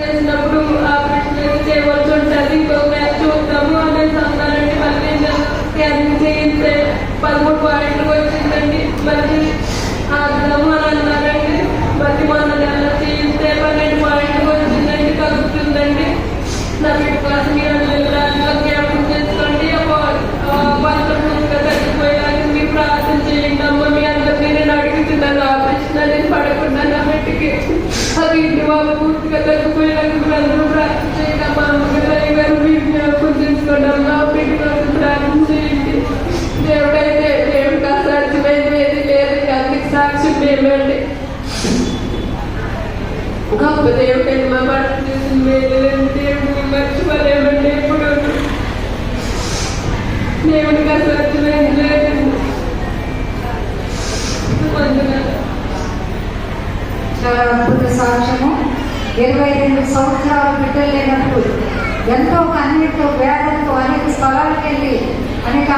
చేసినప్పుడు ఆపరేషన్ చేయవలసి ఉంటుంది, ఇంకో మ్యాచ్ చూద్దాము అనేసి అన్నారండి. మళ్ళీ స్కానింగ్ చేయిస్తే 13 పాయింట్లు వచ్చిందండి. మళ్ళీ ఆడదాము అని అన్నారండి. మళ్ళీ మొన్న నెల చేయిస్తే 12 పాయింట్లు వచ్చిందండి. తగ్గుతుందండి. నా బిడ్డ కోసం జ్ఞాపకం చేసుకోండి. పంతొమ్మిదిగా తగ్గిపోయేలాగా మీరు ప్రార్థన చేయండి అమ్మ. మీ అందరినీ నేను అడుగుతున్నాను, ఆపరేషన్ అనేది పడకుండా నా బిడ్డకి అది ఇంటి వాళ్ళు పూర్తిగా తగ్గిపోయేలాగా మీరు అందరూ ప్రార్థన చేయండి అమ్మ. అమ్మగారు గారు మీరు జ్ఞాపకం చేసుకోండి అమ్మ. బిడ్డ కోసం ప్రార్థన చేయండి. దేవుడైతే దేవుడికి అసాధ్యమైనది ఏది లేదు. అందుకు సాక్షి మేమండి. గొప్ప దేవుడైన మా భర్త చేసిన మేలేని దేవుడిని మర్చిపోలేమండి. ఎప్పుడు దేవుడికి అసాధ్యమైనది లేదండి. అద్భుత సాక్ష్యము. 22 సంవత్సరాలు బిడ్డలు లేనప్పుడు ఎంతో కన్నీటితో వేదనతో అనేక స్థలాలకు వెళ్ళి అనేక